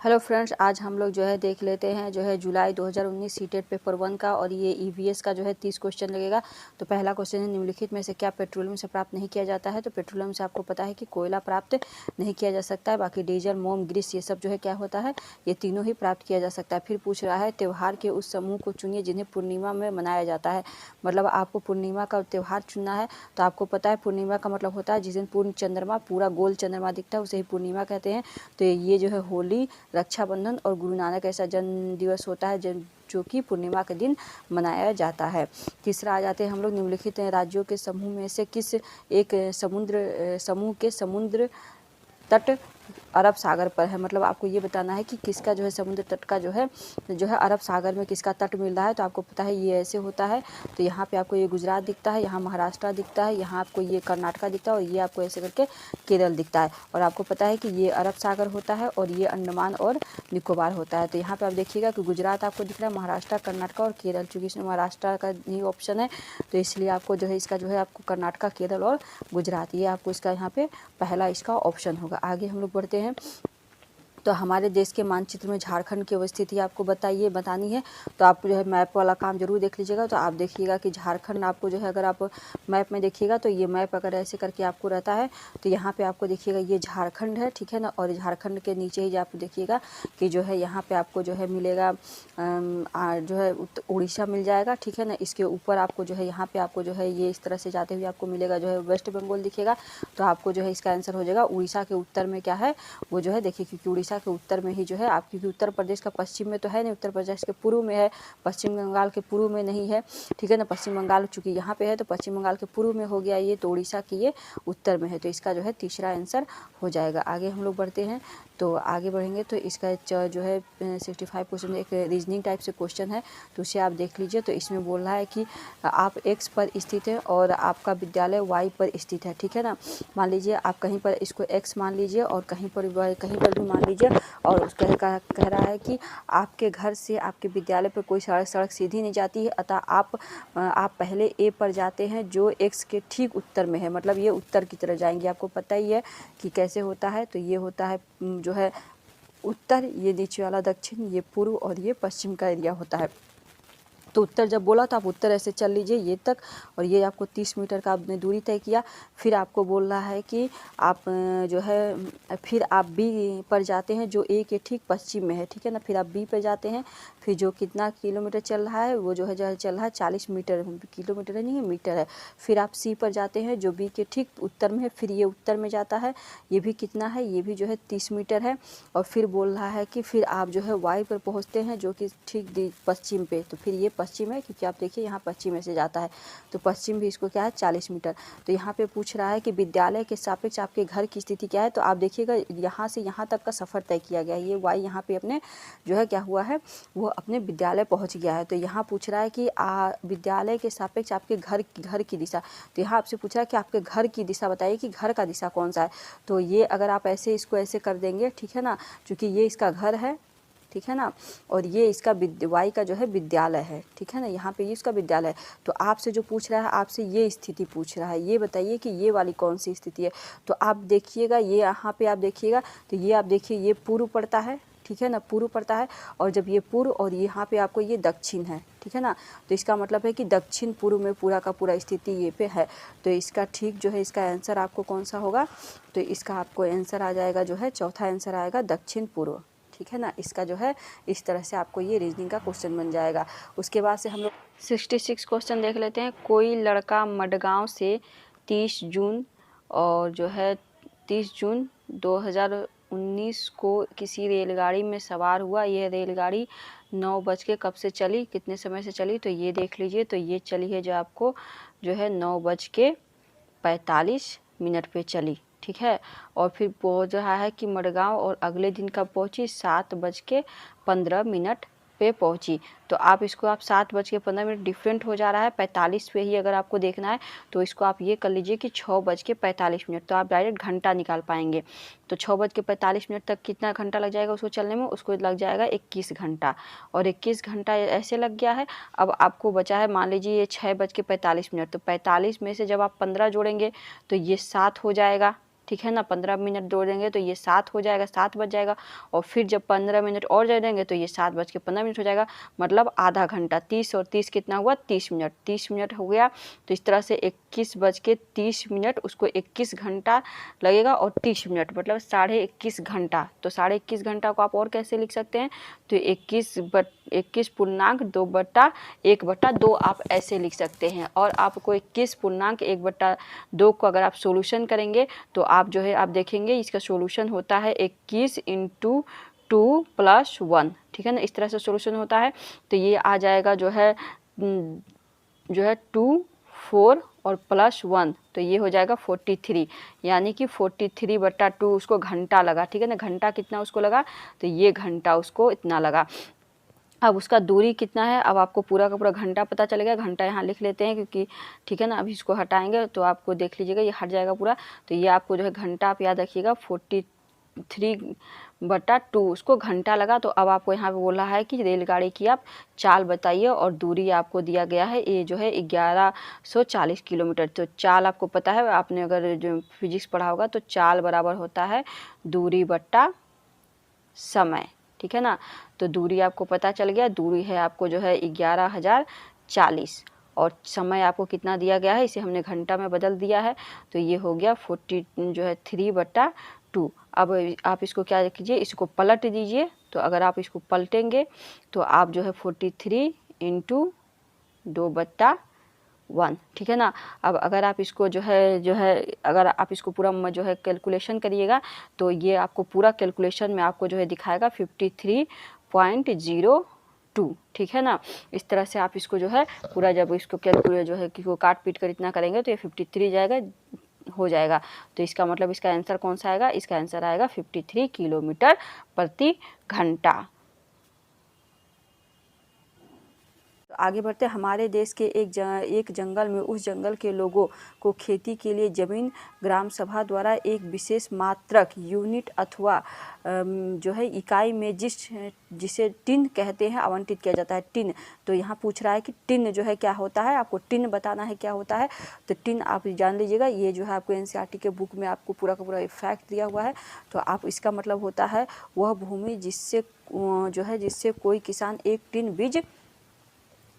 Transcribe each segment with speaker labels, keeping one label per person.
Speaker 1: Hello friends, आज हम लोग जो है देख लेते हैं जो है जुलाई 2019 सीटेट पेपर 1 का। और ये ईवीएस का जो है 30 क्वेश्चन लगेगा। तो पहला क्वेश्चन है, निम्नलिखित में से क्या पेट्रोलियम से प्राप्त नहीं किया जाता है। तो पेट्रोलियम से आपको पता है कि कोयला प्राप्त नहीं किया जा सकता है। बाकी डीजल, मोम, ग्रीस ये सब जो है क्या होता है, ये तीनों ही प्राप्त किया जा सकता है। फिर पूछ रहा है, त्यौहार के उस समूह को चुनिए जिन्हें पूर्णिमा में मनाया जाता है। मतलब आपको पूर्णिमा का त्यौहार चुनना है। तो आपको पता है पूर्णिमा का मतलब होता है जिस दिन पूर्ण चंद्रमा, पूरा गोल चंद्रमा दिखता है, उसे ही पूर्णिमा कहते हैं। तो ये जो है होली, रक्षाबंधन और गुरु नानक ऐसा जन्म दिवस होता है जो कि पूर्णिमा के दिन मनाया जाता है। तीसरा आ जाते हैं हम लोग, निम्नलिखित राज्यों के समूह में से किस एक समूह के समुद्र तट अरब सागर पर है। मतलब आपको ये बताना है कि किसका जो है समुद्र तट का जो है अरब सागर में किसका तट मिल रहा है। तो आपको पता है ये ऐसे होता है। तो यहाँ पे आपको ये गुजरात दिखता है, यहाँ महाराष्ट्र दिखता है, यहाँ आपको ये कर्नाटका दिखता है और ये आपको ऐसे करके केरल दिखता है। और आपको पता है कि ये अरब सागर होता है और ये अंडमान और निकोबार होता है। तो यहाँ पे आप देखिएगा कि गुजरात आपको दिख रहा है, महाराष्ट्र, कर्नाटका और केरल। चूँकि इसमें महाराष्ट्र का ही ऑप्शन है तो इसलिए आपको जो है इसका जो है आपको कर्नाटका, केरल और गुजरात, ये आपको इसका यहाँ पे पहला इसका ऑप्शन होगा। आगे हम लोग बढ़ते हैं। तो हमारे देश के मानचित्र में झारखंड की अवस्थिति आपको बतानी है। तो आप जो है मैप वाला काम जरूर देख लीजिएगा। तो आप देखिएगा कि झारखंड आपको जो है, अगर आप मैप में देखिएगा तो ये मैप अगर ऐसे करके आपको रहता है तो यहाँ पे आपको देखिएगा ये झारखंड है, ठीक है ना। और झारखंड के नीचे ही आप देखिएगा कि जो है यहाँ पे आपको जो है मिलेगा जो है उड़ीसा मिल जाएगा, ठीक है ना। इसके ऊपर आपको जो है यहाँ पे आपको जो है ये इस तरह से जाते हुए आपको मिलेगा जो है वेस्ट बंगाल दिखेगा। तो आपको जो है इसका आंसर हो जाएगा उड़ीसा के उत्तर में क्या है वो जो है, देखिए क्योंकि उड़ीसा के उत्तर में ही जो है आप, क्योंकि उत्तर प्रदेश का पश्चिम में तो है नहीं, उत्तर प्रदेश के पूर्व में है, पश्चिम बंगाल के पूर्व में नहीं है, ठीक है ना। पश्चिम बंगाल चूंकि यहाँ पे है तो पश्चिम बंगाल के पूर्व में हो गया ये, तो उड़ीसा की ये उत्तर में है। तो इसका जो है तीसरा आंसर हो जाएगा। आगे हम लोग बढ़ते हैं। तो आगे बढ़ेंगे तो इसका जो है 65 क्वेश्चन एक रीजनिंग टाइप से क्वेश्चन है, तो उसे आप देख लीजिए। तो इसमें बोल रहा है कि आप एक्स पर स्थित है और आपका विद्यालय वाई पर स्थित है, ठीक है ना। मान लीजिए आप कहीं पर इसको एक्स मान लीजिए और कहीं पर भी मान लीजिए। और उसका कह रहा है कि आपके घर से आपके विद्यालय पर कोई सड़क सीधी नहीं जाती है, अतः आप पहले ए पर जाते हैं जो एक्स के ठीक उत्तर में है। मतलब ये उत्तर की तरफ जाएंगे। आपको पता ही है कि कैसे होता है। तो ये होता है जो है उत्तर, ये नीचे वाला दक्षिण, ये पूर्व और ये पश्चिम का एरिया होता है। तो उत्तर जब बोला तो आप उत्तर ऐसे चल लीजिए ये तक, और ये आपको 30 मीटर का आपने दूरी तय किया। फिर आपको बोल रहा है कि आप जो है फिर आप बी पर जाते हैं जो ए के ठीक पश्चिम में है, ठीक है ना। फिर आप बी पर जाते हैं, फिर जो कितना किलोमीटर चल रहा है वो जो है चल रहा है 40 मीटर, किलोमीटर नहीं है मीटर है। फिर आप सी पर जाते हैं जो बी के ठीक उत्तर में है, फिर ये उत्तर में जाता है, ये भी कितना है, ये भी जो है 30 मीटर है। और फिर बोल रहा है कि फिर आप जो है वाई पर पहुँचते हैं जो कि ठीक पश्चिम पे। तो फिर ये पश्चिम है क्योंकि आप देखिए यहाँ पश्चिम में से जाता है, तो पश्चिम भी इसको क्या है 40 मीटर। तो यहाँ पे पूछ रहा है कि विद्यालय के सापेक्ष आपके घर की स्थिति क्या है। तो आप देखिएगा यहाँ से यहाँ तक का सफ़र तय किया गया है। ये वाई यहाँ पे अपने जो है क्या हुआ है, वो अपने विद्यालय पहुँच गया है। तो यहाँ पूछ रहा है कि विद्यालय के सापेक्ष आपके घर की दिशा। तो यहाँ आपसे पूछ रहा है कि आपके घर की दिशा बताइए कि घर का दिशा कौन सा है। तो ये अगर आप ऐसे इसको ऐसे कर देंगे, ठीक है ना, क्योंकि ये इसका घर है, ठीक है ना, और ये इसका वाई का जो है विद्यालय है, ठीक है ना। यहाँ पे ये इसका विद्यालय है। तो आपसे जो पूछ रहा है, आपसे ये स्थिति पूछ रहा है, ये बताइए कि ये वाली कौन सी स्थिति है। तो आप देखिएगा ये यहाँ पे आप देखिएगा, तो ये आप देखिए ये पूर्व पड़ता है, ठीक है ना, पूर्व पड़ता है। और जब ये पूर्व और यहाँ पे आपको ये दक्षिण है, ठीक है ना, तो इसका मतलब है कि दक्षिण पूर्व में पूरा का पूरा स्थिति ये पे है। तो इसका ठीक जो है इसका आंसर आपको कौन सा होगा, तो इसका आपको आंसर आ जाएगा जो है चौथा आंसर आएगा दक्षिण पूर्व, ठीक है ना। इसका जो है इस तरह से आपको ये रीजनिंग का क्वेश्चन बन जाएगा। उसके बाद से हम लोग 66 क्वेश्चन देख लेते हैं। कोई लड़का मडगांव से 30 जून और जो है 30 जून 2019 को किसी रेलगाड़ी में सवार हुआ। यह रेलगाड़ी 9 बज के कब से चली, कितने समय से चली, तो ये देख लीजिए। तो ये चली है जो आपको जो है 9 बज के 45 मिनट पे चली, ठीक है। और फिर पहुँच रहा है कि मडगांव, और अगले दिन कब पहुँची, 7 बज के 15 मिनट पे पहुँची। तो आप इसको आप 7 बज के 15 मिनट डिफरेंट हो जा रहा है 45 पे ही अगर आपको देखना है, तो इसको आप ये कर लीजिए कि 6 बज के 45 मिनट, तो आप डायरेक्ट घंटा निकाल पाएंगे। तो 6 बज के 45 मिनट तक कितना घंटा लग जाएगा उसको चलने में, उसको लग जाएगा 21 घंटा। और 21 घंटा ऐसे लग गया है। अब आपको बचा है मान लीजिए ये 6 बज के 45 मिनट, तो 45 में से जब आप 15 जोड़ेंगे तो ये 7 हो जाएगा, ठीक है ना। 15 मिनट दौड़ देंगे तो ये 7 हो जाएगा, 7 बज जाएगा। और फिर जब 15 मिनट और दौड़ देंगे तो ये 7:15 हो जाएगा, मतलब आधा घंटा। 30 और 30 कितना हुआ, 30 मिनट। 30 मिनट हो गया, तो इस तरह से 21:30 उसको 21 घंटा लगेगा और 30 मिनट मतलब 21.5 घंटा। तो 21.5 घंटा को आप और कैसे लिख सकते हैं, तो 21.2/1/2 आप ऐसे लिख सकते हैं। और आपको 21.1/2 को अगर आप सोल्यूशन करेंगे तो आप जो है आप देखेंगे इसका सोल्यूशन होता है 21 × 2 + 1, ठीक है ना। इस तरह से सोल्यूशन होता है। तो ये आ जाएगा जो है 2, 4 और +1, तो ये हो जाएगा 43, यानी कि 43/2 उसको घंटा लगा, ठीक है ना। घंटा कितना उसको लगा, तो ये घंटा उसको इतना लगा। अब उसका दूरी कितना है, अब आपको पूरा का पूरा घंटा पता चलेगा। घंटा यहाँ लिख लेते हैं क्योंकि ठीक है ना, अभी इसको हटाएंगे तो आपको देख लीजिएगा ये हट जाएगा पूरा। तो ये आपको जो है घंटा आप याद रखिएगा 43/2 उसको घंटा लगा। तो अब आपको यहाँ पे बोला है कि रेलगाड़ी की आप चाल बताइए और दूरी आपको दिया गया है ये जो है 1140 किलोमीटर। तो चाल आपको पता है, आपने अगर जो फिजिक्स पढ़ा होगा तो चाल बराबर होता है दूरी बट्टा समय, ठीक है ना। तो दूरी आपको पता चल गया, दूरी है आपको जो है 11,040 और समय आपको कितना दिया गया है, इसे हमने घंटा में बदल दिया है। तो ये हो गया 3/2। अब आप इसको क्या कीजिए, इसको पलट दीजिए। तो अगर आप इसको पलटेंगे तो आप जो है 43 × 2/1, ठीक है ना। अब अगर आप इसको जो है अगर आप इसको पूरा जो है कैलकुलेशन करिएगा तो ये आपको पूरा कैलकुलेशन में आपको जो है दिखाएगा 53.02, ठीक है ना। इस तरह से आप इसको जो है पूरा जब इसको कैलकुलेट जो है कि को काट पीट कर इतना करेंगे तो ये 53 जाएगा हो जाएगा। तो इसका मतलब इसका आंसर कौन सा आएगा, इसका आंसर आएगा 53 किलोमीटर प्रति घंटा। आगे बढ़ते, हमारे देश के एक जंगल में उस जंगल के लोगों को खेती के लिए ज़मीन ग्राम सभा द्वारा एक विशेष मात्रक यूनिट अथवा जो है इकाई में जिसे टिन कहते हैं आवंटित किया जाता है। टिन, तो यहाँ पूछ रहा है कि टिन जो है क्या होता है, आपको टिन बताना है क्या होता है। तो टिन आप जान लीजिएगा, ये जो है आपको एनसीईआरटी के बुक में आपको पूरा का पूरा फैक्ट दिया हुआ है। तो आप इसका मतलब होता है वह भूमि जिससे कोई किसान एक टिन बीज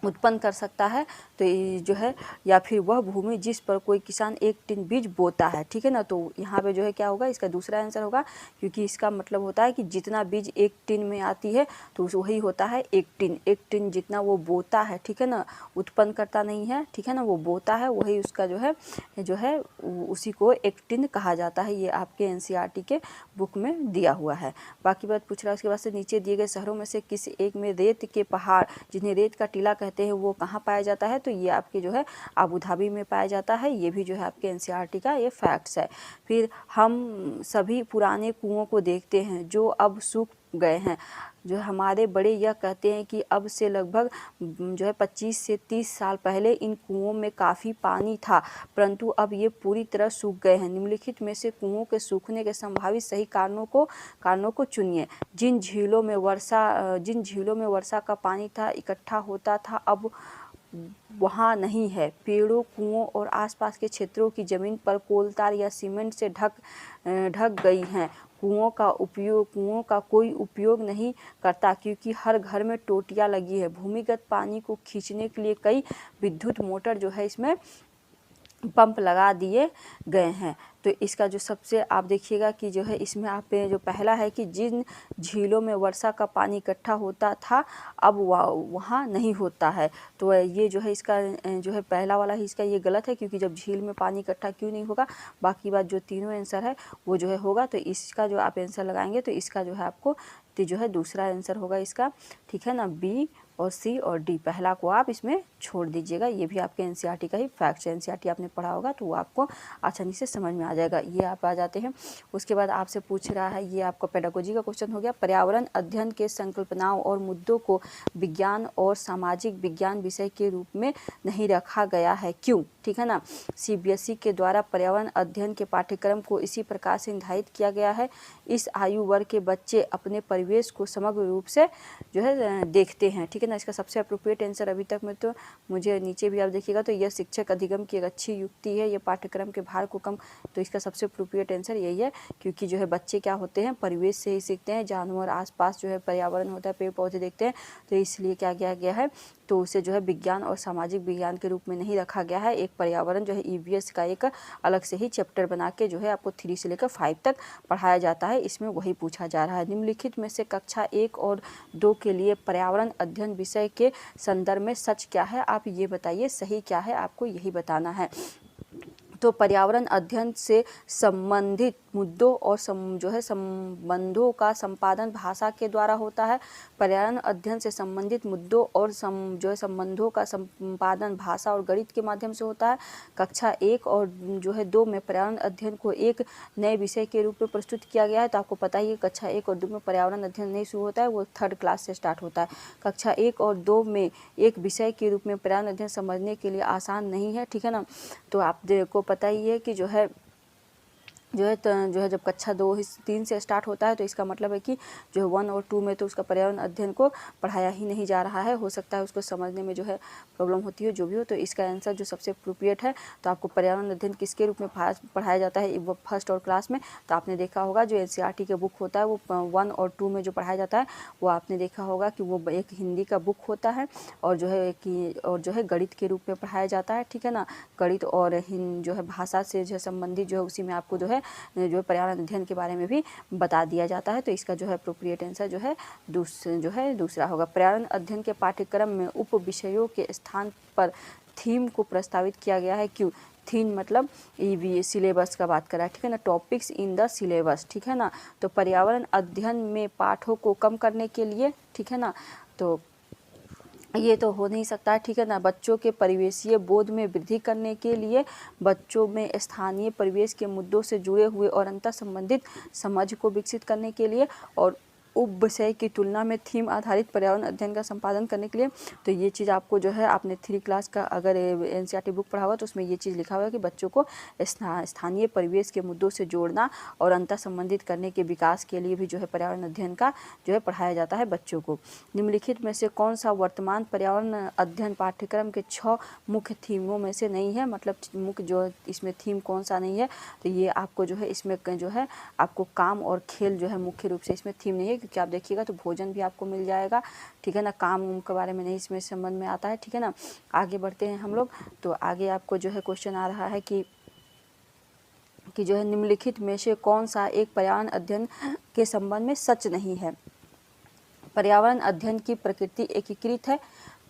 Speaker 1: उत्पन्न कर सकता है। तो ये जो है, या फिर वह भूमि जिस पर कोई किसान एक टिन बीज बोता है, ठीक है ना। तो यहाँ पे जो है क्या होगा, इसका दूसरा आंसर होगा, क्योंकि इसका मतलब होता है कि जितना बीज एक टिन में आती है तो वही होता है एक टिन। एक टिन जितना वो बोता है, ठीक है ना, उत्पन्न करता नहीं है, ठीक है ना, वो बोता है, वही उसका जो है उसी को एक टिन कहा जाता है। ये आपके एनसीईआरटी के बुक में दिया हुआ है। बाकी बात पूछ रहा है उसके बाद से, नीचे दिए गए शहरों में से किसी एक में रेत के पहाड़ जिन्हें रेत का टीला कहते हैं वो कहाँ पाया जाता है। तो ये आपके जो है अबू धाबी में पाया जाता है। ये भी जो है आपके एनसीईआरटी का ये फैक्ट्स है। फिर हम सभी पुराने कुओं को देखते हैं जो अब सूख गए हैं। जो हमारे बड़े यह कहते हैं कि अब से लगभग जो है 25 से 30 साल पहले इन कुओं में काफ़ी पानी था, परंतु अब ये पूरी तरह सूख गए हैं। निम्नलिखित में से कुओं के सूखने के संभावित सही कारणों को चुनिए। जिन झीलों में वर्षा का पानी था इकट्ठा होता था अब वहाँ नहीं है। पेड़ों, कुओं और आसपास के क्षेत्रों की ज़मीन पर कोलतार या सीमेंट से ढक गई हैं। कुओं का कोई उपयोग नहीं करता क्योंकि हर घर में टोटियाँ लगी है। भूमिगत पानी को खींचने के लिए कई विद्युत मोटर जो है इसमें पंप लगा दिए गए हैं। तो इसका जो सबसे आप देखिएगा कि जो है इसमें आप जो पहला है कि जिन झीलों में वर्षा का पानी इकट्ठा होता था अब वहाँ नहीं होता है। तो ये जो है इसका जो है पहला वाला ही इसका ये गलत है, क्योंकि जब झील में पानी इकट्ठा क्यों नहीं होगा। बाकी बात जो तीनों आंसर है वो जो है होगा। तो इसका जो आप आंसर लगाएंगे तो इसका जो है आपको जो है दूसरा आंसर होगा इसका, ठीक है ना, बी और सी और डी। पहला को आप इसमें छोड़ दीजिएगा। ये भी आपके एनसीईआरटी का ही फैक्ट है। एनसीईआरटी आपने पढ़ा होगा तो वो आपको आसानी से समझ में आ जाएगा। ये आप आ जाते हैं। उसके बाद आपसे पूछ रहा है, ये आपका पेडागोजी का क्वेश्चन हो गया। पर्यावरण अध्ययन के संकल्पनाओं और मुद्दों को विज्ञान और सामाजिक विज्ञान विषय के रूप में नहीं रखा गया है, क्यों, ठीक है ना। सीबीएसई के द्वारा पर्यावरण अध्ययन के पाठ्यक्रम को इसी प्रकार से निर्धारित किया गया है। इस आयु वर्ग के बच्चे अपने परिवेश को समग्र रूप से जो है देखते हैं, ठीक है ना। इसका सबसे अप्रोप्रिएट आंसर अभी तक में तो मुझे नीचे भी आप देखिएगा तो यह शिक्षक अधिगम की एक अच्छी युक्ति है, यह पाठ्यक्रम के भार को कम, तो इसका सबसे अप्रोप्रिएट आंसर यही है, क्योंकि जो है बच्चे क्या होते हैं परिवेश से ही सीखते हैं, जानवर आसपास जो है पर्यावरण होता है, पेड़ पौधे देखते हैं, तो इसलिए क्या किया गया है, तो उसे जो है विज्ञान और सामाजिक विज्ञान के रूप में नहीं रखा गया है। एक पर्यावरण जो है ईवीएस का एक अलग से ही चैप्टर बना के जो है आपको 3 से लेकर 5 तक पढ़ाया जाता है, इसमें वही पूछा जा रहा है। निम्नलिखित में से कक्षा 1 और 2 के लिए पर्यावरण अध्ययन विषय के संदर्भ में सच क्या है, आप ये बताइए, सही क्या है, आपको यही बताना है। तो पर्यावरण अध्ययन से संबंधित मुद्दों और जो है संबंधों का संपादन भाषा के द्वारा होता है। पर्यावरण अध्ययन से संबंधित मुद्दों और जो है संबंधों का संपादन भाषा और गणित के माध्यम से होता है। कक्षा 1 और जो है 2 में पर्यावरण अध्ययन को एक नए विषय के रूप में प्रस्तुत किया गया है। तो आपको पता ही है कक्षा 1 और 2 में पर्यावरण अध्ययन नहीं शुरू होता है, वो 3rd क्लास से स्टार्ट होता है। कक्षा 1 और 2 में एक विषय के रूप में पर्यावरण अध्ययन समझने के लिए आसान नहीं है, ठीक है ना। तो आपको पता ही है कि जो है जब कक्षा 2-3 से स्टार्ट होता है तो इसका मतलब है कि जो है 1 और 2 में तो उसका पर्यावरण अध्ययन को पढ़ाया ही नहीं जा रहा है, हो सकता है उसको समझने में जो है प्रॉब्लम होती है, जो भी हो। तो इसका आंसर जो सबसे अप्रोप्रिएट है, तो आपको पर्यावरण अध्ययन किसके रूप में पढ़ाया जाता है वो 1st और क्लास में, तो आपने देखा होगा जो NCERT के बुक होता है वो 1 और 2 में जो पढ़ाया जाता है वो आपने देखा होगा कि वो एक हिंदी का बुक होता है और जो है गणित के रूप में पढ़ाया जाता है, ठीक है ना। गणित और जो है भाषा से जो संबंधित जो है उसी में आपको जो है पर्यावरण अध्ययन के बारे में भी बता दिया जाता है। तो इसका जो है अप्रोप्रिएट आंसर जो है दूसरा होगा। पर्यावरण अध्ययन के पाठ्यक्रम में उप विषयों के स्थान पर थीम को प्रस्तावित किया गया है, क्यों। थीम मतलब सिलेबस का बात करा है, ठीक है ना, टॉपिक्स इन द सिलेबस, ठीक है ना। तो पर्यावरण अध्ययन में पाठों को कम करने के लिए, ठीक है ना, तो ये तो हो नहीं सकता, ठीक है ना। बच्चों के परिवेशीय बोध में वृद्धि करने के लिए, बच्चों में स्थानीय परिवेश के मुद्दों से जुड़े हुए और अंतर संबंधित समझ को विकसित करने के लिए, और उप विषय की तुलना में थीम आधारित पर्यावरण अध्ययन का संपादन करने के लिए। तो ये चीज़ आपको जो है आपने 3 क्लास का अगर NCERT बुक पढ़ा हुआ तो उसमें ये चीज़ लिखा हुआ है कि बच्चों को स्थानीय परिवेश के मुद्दों से जोड़ना और अंतर संबंधित करने के विकास के लिए भी जो है पर्यावरण अध्ययन का जो है पढ़ाया जाता है बच्चों को। निम्नलिखित में से कौन सा वर्तमान पर्यावरण अध्ययन पाठ्यक्रम के 6 मुख्य थीमों में से नहीं है, मतलब मुख्य जो इसमें थीम कौन सा नहीं है, तो ये आपको जो है इसमें जो है आपको काम और खेल जो है मुख्य रूप से इसमें थीम नहीं है, क्योंकि आप देखिएगा तो भोजन भी आपको मिल जाएगा, ठीक है ना। काम उम के बारे में नहीं इसमें संबंध में आता है, ठीक है ना। आगे बढ़ते हैं हम लोग, तो आगे आपको जो है क्वेश्चन आ रहा है कि जो है निम्नलिखित में से कौन सा एक पर्यावरण अध्ययन के संबंध में सच नहीं है। पर्यावरण अध्ययन की प्रकृति एकीकृत है,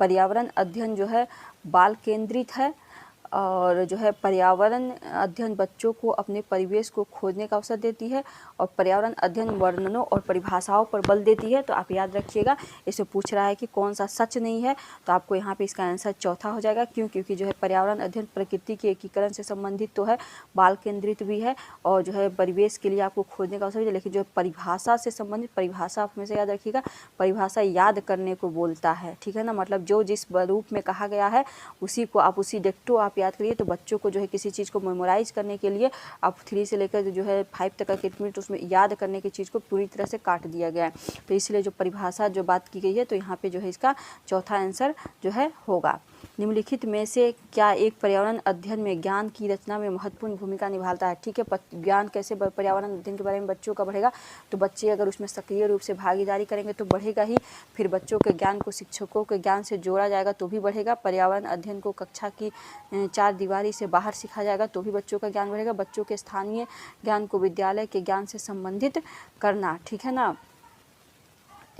Speaker 1: पर्यावरण अध्ययन जो है बाल केंद्रित है, और जो है पर्यावरण अध्ययन बच्चों को अपने परिवेश को खोजने का अवसर देती है, और पर्यावरण अध्ययन वर्णनों और परिभाषाओं पर बल देती है। तो आप याद रखिएगा, इसमें पूछ रहा है कि कौन सा सच नहीं है, तो आपको यहाँ पे इसका आंसर चौथा हो जाएगा, क्यों, क्योंकि जो है पर्यावरण अध्ययन प्रकृति के एकीकरण से संबंधित तो है, बाल केंद्रित भी है, और जो है परिवेश के लिए आपको खोजने का अवसर है, लेकिन जो है परिभाषा से संबंधित, परिभाषा आप हमेशा याद रखिएगा, परिभाषा याद करने को बोलता है, ठीक है ना। मतलब जो जिस रूप में कहा गया है उसी को आप उसी डिक्टो आप याद करिए। तो बच्चों को जो है किसी चीज़ को मेमोराइज करने के लिए आप 3 से लेकर जो है 5 तक का मिनट उसमें याद करने की चीज़ को पूरी तरह से काट दिया गया है। तो इसलिए जो परिभाषा जो बात की गई है, तो यहाँ पे जो है इसका चौथा आंसर जो है होगा। निम्नलिखित में से क्या एक पर्यावरण अध्ययन में ज्ञान की रचना में महत्वपूर्ण भूमिका निभाता है, ठीक है। ज्ञान कैसे पर्यावरण अध्ययन के बारे में बच्चों का बढ़ेगा, तो बच्चे अगर उसमें सक्रिय रूप से भागीदारी करेंगे तो बढ़ेगा ही, फिर बच्चों के ज्ञान को शिक्षकों के ज्ञान से जोड़ा जाएगा तो भी बढ़ेगा। पर्यावरण अध्ययन को कक्षा की 4 दीवारी से बाहर सीखा जाएगा तो भी बच्चों का ज्ञान बढ़ेगा। बच्चों के स्थानीय ज्ञान को विद्यालय के ज्ञान से संबंधित करना, ठीक है ना।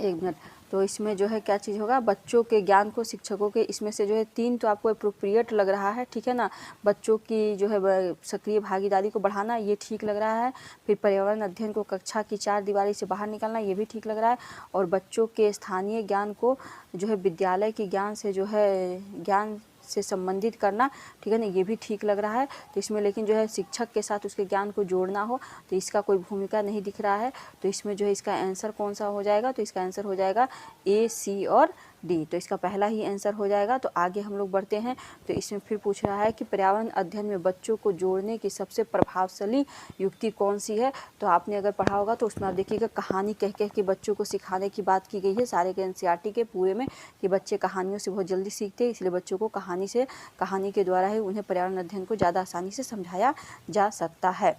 Speaker 1: एक मिनट, तो इसमें जो है क्या चीज़ होगा, बच्चों के ज्ञान को शिक्षकों के, इसमें से जो है 3 तो आपको अप्रोप्रिएट लग रहा है, ठीक है ना। बच्चों की जो है सक्रिय भागीदारी को बढ़ाना, ये ठीक लग रहा है। फिर पर्यावरण अध्ययन को कक्षा की 4 दीवारी से बाहर निकालना, ये भी ठीक लग रहा है। और बच्चों के स्थानीय ज्ञान को जो है विद्यालय के ज्ञान से जो है ज्ञान से संबंधित करना, ठीक है ना, ये भी ठीक लग रहा है। तो इसमें लेकिन जो है शिक्षक के साथ उसके ज्ञान को जोड़ना हो तो इसका कोई भूमिका नहीं दिख रहा है। तो इसमें जो है इसका आंसर कौन सा हो जाएगा, तो इसका आंसर हो जाएगा A, C और डी। तो इसका पहला ही आंसर हो जाएगा। तो आगे हम लोग बढ़ते हैं। तो इसमें फिर पूछ रहा है कि पर्यावरण अध्ययन में बच्चों को जोड़ने की सबसे प्रभावशाली युक्ति कौन सी है। तो आपने अगर पढ़ा होगा तो उसमें आप देखिएगा कहानी कह कह के बच्चों को सिखाने की बात की गई है सारे के एनसीईआरटी के पूरे में, कि बच्चे कहानियों से बहुत जल्दी सीखते हैं, इसलिए बच्चों को कहानी के द्वारा ही उन्हें पर्यावरण अध्ययन को ज़्यादा आसानी से समझाया जा सकता है।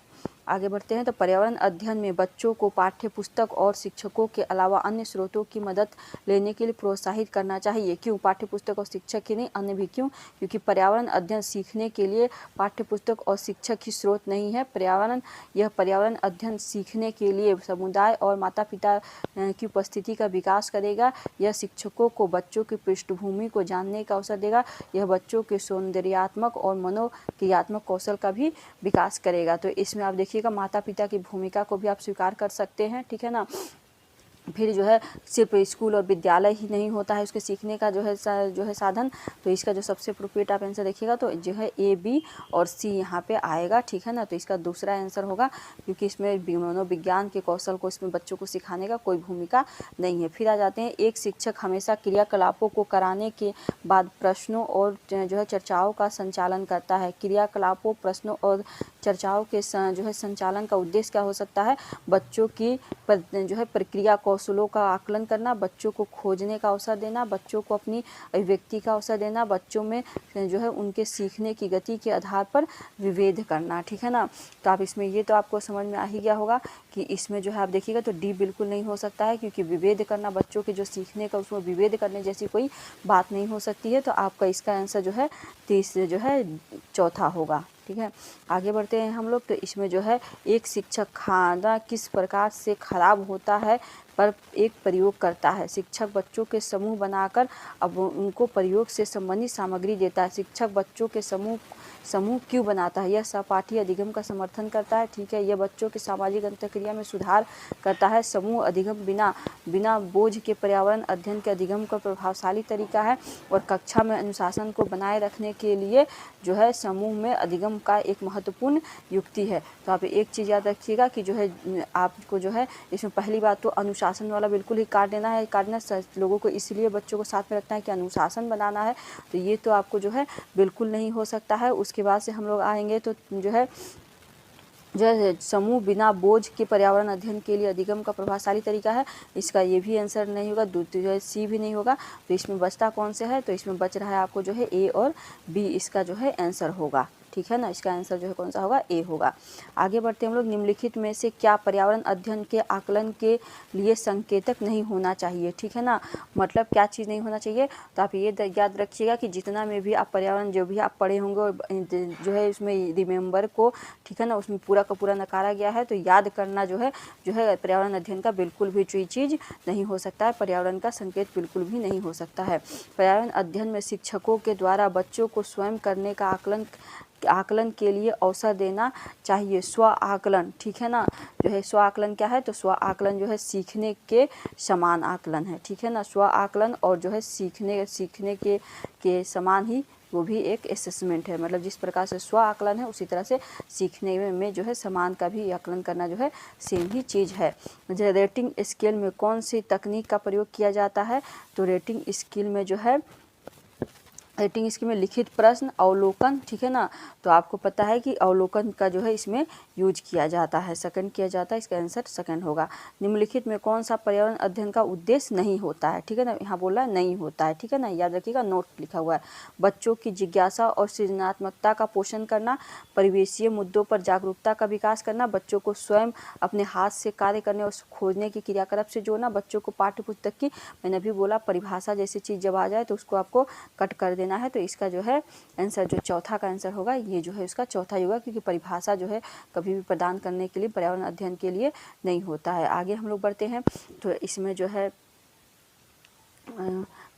Speaker 1: आगे बढ़ते हैं। तो पर्यावरण अध्ययन में बच्चों को पाठ्य पुस्तक और शिक्षकों के अलावा अन्य स्रोतों की मदद लेने के लिए प्रोत्साहित करना चाहिए। क्यों पाठ्य पुस्तक और शिक्षक ही नहीं, अन्य भी क्यों? क्योंकि पर्यावरण अध्ययन सीखने के लिए पाठ्य पुस्तक और शिक्षक ही स्रोत नहीं है। पर्यावरण अध्ययन सीखने के लिए समुदाय और माता पिता की उपस्थिति का विकास करेगा। यह शिक्षकों को बच्चों की पृष्ठभूमि को जानने का अवसर देगा। यह बच्चों के सौंदर्यात्मक और मनोक्रियात्मक कौशल का भी विकास करेगा। तो इसमें आप देखिएगा माता पिता की भूमिका को भी आप स्वीकार कर सकते हैं, ठीक है ना। फिर जो है सिर्फ स्कूल और विद्यालय ही नहीं होता है उसके सीखने का जो है साधन। तो इसका जो सबसे अप्रोप्रिएट आप आंसर देखिएगा तो जो है ए, बी और सी यहाँ पे आएगा, ठीक है ना। तो इसका दूसरा आंसर होगा, क्योंकि इसमें मनोविज्ञान के कौशल को इसमें बच्चों को सिखाने का कोई भूमिका नहीं है। फिर आ जाते हैं, एक शिक्षक हमेशा क्रियाकलापों को कराने के बाद प्रश्नों और जो है चर्चाओं का संचालन करता है। क्रियाकलापों, प्रश्नों और चर्चाओं के जो है संचालन का उद्देश्य क्या हो सकता है? बच्चों की जो है प्रक्रिया कौशलों का आकलन करना, बच्चों को खोजने का अवसर देना, बच्चों को अपनी अभिव्यक्ति का अवसर देना, बच्चों में जो है उनके सीखने की गति के आधार पर विभेद करना, ठीक है ना। तो आप इसमें ये तो आपको समझ में आ ही गया होगा कि इसमें जो है आप देखिएगा तो डी बिल्कुल नहीं हो सकता है, क्योंकि विभेद करना बच्चों के जो सीखने का उसमें विभेद करने जैसी कोई बात नहीं हो सकती है। तो आपका इसका आंसर जो है चौथा होगा, ठीक है। आगे बढ़ते हैं हम लोग। तो इसमें जो है एक शिक्षक खाना किस प्रकार से खराब होता है पर एक प्रयोग करता है। शिक्षक बच्चों के समूह बनाकर अब उनको प्रयोग से संबंधित सामग्री देता है। शिक्षक बच्चों के समूह क्यों बनाता है? यह सहपाठी अधिगम का समर्थन करता है, ठीक है। यह बच्चों की सामाजिक अंतःक्रिया में सुधार करता है। समूह अधिगम बिना बोझ के पर्यावरण अध्ययन के अधिगम का प्रभावशाली तरीका है। और कक्षा में अनुशासन को बनाए रखने के लिए जो है समूह में अधिगम का एक महत्वपूर्ण युक्ति है। तो आप एक चीज़ याद रखिएगा कि जो है आपको जो है इसमें पहली बात तो अनुशासन वाला बिल्कुल ही काट देना है। लोगों को इसलिए बच्चों को साथ में रखना है कि अनुशासन बनाना है, तो ये तो आपको जो है बिल्कुल नहीं हो सकता है। उसके बाद से हम लोग आएंगे तो जो है समूह बिना बोझ के पर्यावरण अध्ययन के लिए अधिगम का प्रभावशाली तरीका है। इसका ये भी आंसर नहीं होगा, जो है सी भी नहीं होगा। तो इसमें बचता कौन से है? तो इसमें बच रहा है आपको जो है ए और बी, इसका जो है आंसर होगा, ठीक है ना। इसका आंसर जो है कौन सा होगा? ए होगा। आगे बढ़ते हैं हम लोग। निम्नलिखित में से क्या पर्यावरण अध्ययन के आकलन के लिए संकेतक नहीं होना चाहिए, ठीक है ना। मतलब क्या चीज़ नहीं होना चाहिए? तो आप ये याद रखिएगा कि जितना में भी आप पर्यावरण जो भी आप पढ़े होंगे जो है इसमें रिमेंबर को, ठीक है ना, उसमें पूरा का पूरा नकारा गया है। तो याद करना जो है पर्यावरण अध्ययन का बिल्कुल भी चीज़ नहीं हो सकता है। पर्यावरण का संकेत बिल्कुल भी नहीं हो सकता है। पर्यावरण अध्ययन में शिक्षकों के द्वारा बच्चों को स्वयं करने का आकलन के लिए अवसर देना चाहिए। स्व आकलन, ठीक है ना। जो है स्व आकलन क्या है? तो स्व आकलन जो है सीखने के समान आकलन है, ठीक है ना। स्व आकलन और जो है सीखने के समान ही वो भी एक असेसमेंट है। मतलब जिस प्रकार से स्व आकलन है उसी तरह से सीखने में जो है समान का भी आकलन करना जो है सेम ही चीज़ है। रेटिंग स्केल में कौन सी तकनीक का प्रयोग किया जाता है? तो रेटिंग स्केल में जो है रेटिंग स्कीम में लिखित प्रश्न, अवलोकन, ठीक है ना। तो आपको पता है कि अवलोकन का जो है इसमें यूज किया जाता है, सेकंड किया जाता है। इसका आंसर सेकंड होगा। निम्नलिखित में कौन सा पर्यावरण अध्ययन का उद्देश्य नहीं होता है, ठीक है ना। यहाँ बोला नहीं होता है, ठीक है ना, याद रखिएगा, नोट लिखा हुआ है। बच्चों की जिज्ञासा और सृजनात्मकता का पोषण करना, परिवेशीय मुद्दों पर जागरूकता का विकास करना, बच्चों को स्वयं अपने हाथ से कार्य करने और खोजने की क्रियाकलाप से जोड़ना, बच्चों को पाठ्य पुस्तक की, मैंने अभी बोला परिभाषा जैसी चीज़ जब आ जाए तो उसको आपको कट कर देना है। तो इसका जो है आंसर जो चौथा का आंसर होगा ये जो है उसका चौथा ही होगा, क्योंकि परिभाषा जो है कभी भी प्रदान करने के लिए पर्यावरण अध्ययन के लिए नहीं होता है। आगे हम लोग बढ़ते हैं। तो इसमें जो है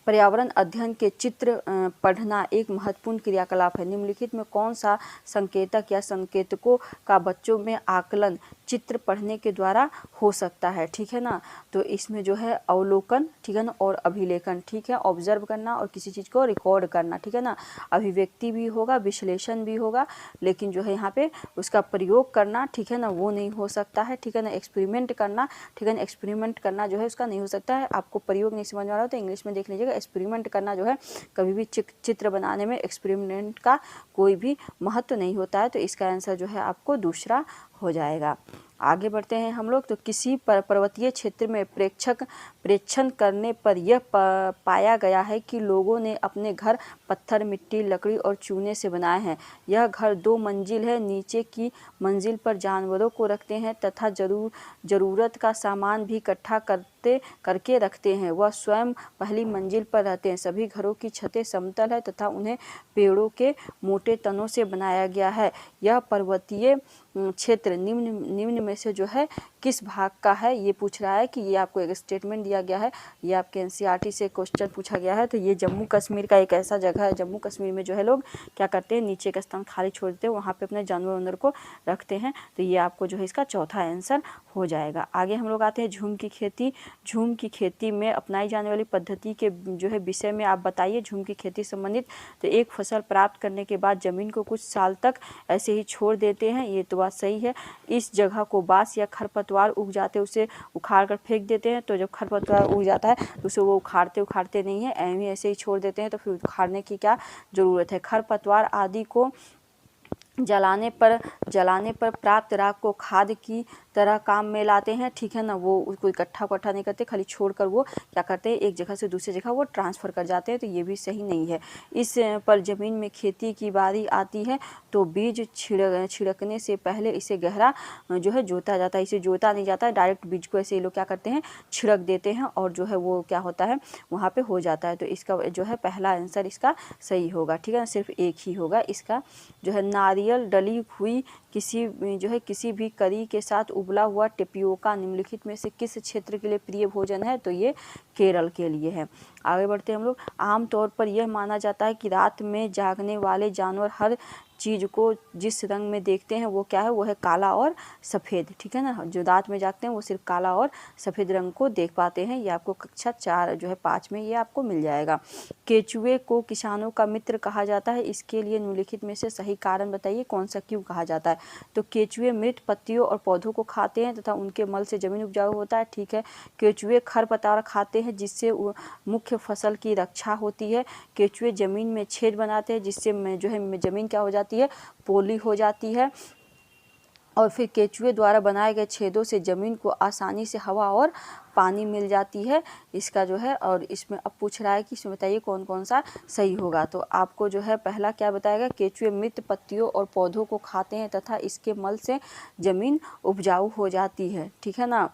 Speaker 1: पर्यावरण अध्ययन के चित्र पढ़ना एक महत्वपूर्ण क्रियाकलाप है। निम्नलिखित में कौन सा संकेतक या संकेतकों का बच्चों में आकलन चित्र पढ़ने के द्वारा हो सकता है, ठीक है ना। तो इसमें जो है अवलोकन, ठीक है ना, और अभिलेखन, ठीक है, ऑब्जर्व करना और किसी चीज़ को रिकॉर्ड करना, ठीक है ना। अभिव्यक्ति भी होगा, विश्लेषण भी होगा, लेकिन जो है यहाँ पे उसका प्रयोग करना, ठीक है ना, वो नहीं हो सकता है, ठीक है ना। एक्सपेरिमेंट करना, ठीक है ना, एक्सपेरिमेंट करना जो है उसका नहीं हो सकता है। आपको प्रयोग नहीं समझ में आ रहा हो तो इंग्लिश में देख लीजिएगा। एक्सपेरिमेंट करना जो है, कभी भी चित्र बनाने में एक्सपेरिमेंट का कोई भी महत्व नहीं होता है, तो इसका आंसर जो है आपको दूसरा हो जाएगा। आगे बढ़ते हैं हम लोग। तो किसी पर्वतीय क्षेत्र में प्रेक्षण करने पर यह पाया गया है कि लोगों ने अपने घर पत्थर, मिट्टी, लकड़ी और चूने से बनाए हैं। यह घर 2 मंजिल है। नीचे की मंजिल पर जानवरों को रखते हैं तथा ज़रूरत का सामान भी इकट्ठा करके रखते हैं। वह स्वयं पहली मंजिल पर रहते हैं। सभी घरों की छतें समतल है तथा उन्हें पेड़ों के मोटे तनों से बनाया गया है। यह पर्वतीय क्षेत्र निम्न में से जो है किस भाग का है, ये पूछ रहा है कि ये आपको एक स्टेटमेंट दिया गया है, ये आपके एनसीईआरटी से क्वेश्चन पूछा गया है। तो ये जम्मू कश्मीर का एक ऐसा जगह है, जम्मू कश्मीर में जो है लोग क्या करते हैं, नीचे का स्थान खाली छोड़ देते हैं, वहाँ पे अपने जानवर को रखते हैं। तो ये आपको जो है इसका चौथा आंसर हो जाएगा। आगे हम लोग आते हैं झूम की खेती। झूम की खेती में अपनाई जाने वाली पद्धति के जो है विषय में आप बताइए, झूम की खेती संबंधित। तो एक फसल प्राप्त करने के बाद ज़मीन को कुछ साल तक ऐसे ही छोड़ देते हैं, ये तो बात सही है। इस जगह को बांस या खरपतवार उग जाते उसे उखाड़ कर फेंक देते हैं। तो जब खरपतवार उग जाता है तो उसे वो उखाड़ते नहीं है, ऐसे ही छोड़ देते हैं। तो फिर उखाड़ने की क्या ज़रूरत है। खरपतवार आदि को जलाने पर प्राप्त राख को खाद की तरह काम में लाते हैं, ठीक है ना। वो उसको इकट्ठा नहीं करते, खाली छोड़कर वो क्या करते हैं, एक जगह से दूसरी जगह वो ट्रांसफ़र कर जाते हैं। तो ये भी सही नहीं है। इस पर ज़मीन में खेती की बारी आती है तो बीज छिड़कने से पहले इसे गहरा जो है जोता जाता है। इसे जोता नहीं जाता है, डायरेक्ट बीज को ऐसे ये लोग क्या करते हैं, छिड़क देते हैं और जो है वो क्या होता है, वहाँ पे हो जाता है। तो इसका जो है पहला आंसर इसका सही होगा, ठीक है ना। सिर्फ एक ही होगा इसका जो है। नारियल डली हुई किसी भी करी के साथ उबला हुआ टेपियोका निम्नलिखित में से किस क्षेत्र के लिए प्रिय भोजन है, तो ये केरल के लिए है। आगे बढ़ते हैं हम लोग। आमतौर पर यह माना जाता है कि रात में जागने वाले जानवर हर चीज़ को जिस रंग में देखते हैं वो क्या है, वो है काला और सफ़ेद, ठीक है ना। जो रात में जागते हैं वो सिर्फ काला और सफ़ेद रंग को देख पाते हैं। ये आपको कक्षा 4 जो है 5 में ये आपको मिल जाएगा। केचुए को किसानों का मित्र कहा जाता है, इसके लिए निम्नलिखित में से सही कारण बताइए, कौन सा क्यों कहा जाता है। तो केचुए मृत पत्तियों और पौधों को खाते हैं तथा उनके मल से ज़मीन उपजाऊ होता है, ठीक है। केचुए खरपतवार खाते हैं जिससे मुख्य फसल की रक्षा होती है। केचुए ज़मीन में छेद बनाते हैं जिससे जो है ज़मीन क्या हो जाती है, पोली हो जाती है। और फिर केचुए द्वारा बनाए गए छेदों से ज़मीन को आसानी से हवा और पानी मिल जाती है। इसका जो है, और इसमें अब पूछ रहा है कि इसमें बताइए कौन कौन सा सही होगा। तो आपको जो है पहला क्या बताएगा, केचुए मृत पत्तियों और पौधों को खाते हैं तथा इसके मल से ज़मीन उपजाऊ हो जाती है, ठीक है ना।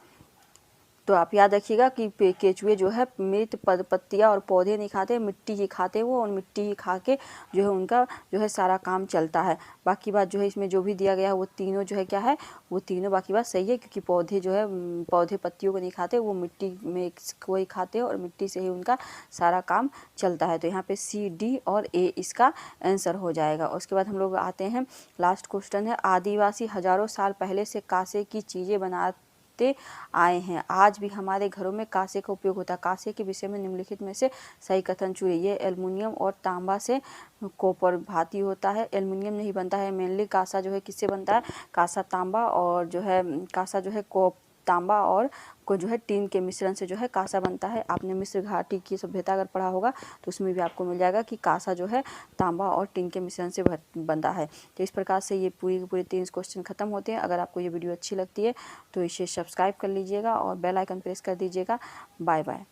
Speaker 1: तो आप याद रखिएगा कि केचुए जो है मृत पत्तियाँ और पौधे नहीं खाते, मिट्टी ही खाते वो, और मिट्टी ही खा के जो है उनका जो है सारा काम चलता है। बाकी बात जो है इसमें जो भी दिया गया है वो तीनों जो है क्या है, वो तीनों बाकी बात सही है, क्योंकि पौधे जो है पौधे पत्तियों को नहीं खाते, वो मिट्टी में को ही खाते हैं और मिट्टी से ही उनका सारा काम चलता है। तो यहाँ पे C, D और A इसका आंसर हो जाएगा। उसके बाद हम लोग आते हैं, लास्ट क्वेश्चन है। आदिवासी हजारों साल पहले से कांसे की चीज़ें बनाते आए हैं, आज भी हमारे घरों में कांसे का उपयोग होता है। कांसे के विषय में निम्नलिखित में से सही कथन चुनिए। ये एल्युमिनियम और तांबा से कॉपर भाती होता है, एल्युमिनियम नहीं बनता है। मेनली कांसा जो है किससे बनता है, कांसा तांबा और जो है कांसा जो है तांबा और को जो है टीन के मिश्रण से जो है कांसा बनता है। आपने मिस्र घाटी की सभ्यता अगर पढ़ा होगा तो उसमें भी आपको मिल जाएगा कि कांसा जो है तांबा और टीन के मिश्रण से बनता है। तो इस प्रकार से ये पूरे 3 क्वेश्चन खत्म होते हैं। अगर आपको ये वीडियो अच्छी लगती है तो इसे सब्सक्राइब कर लीजिएगा और बेल आइकन प्रेस कर दीजिएगा। Bye bye.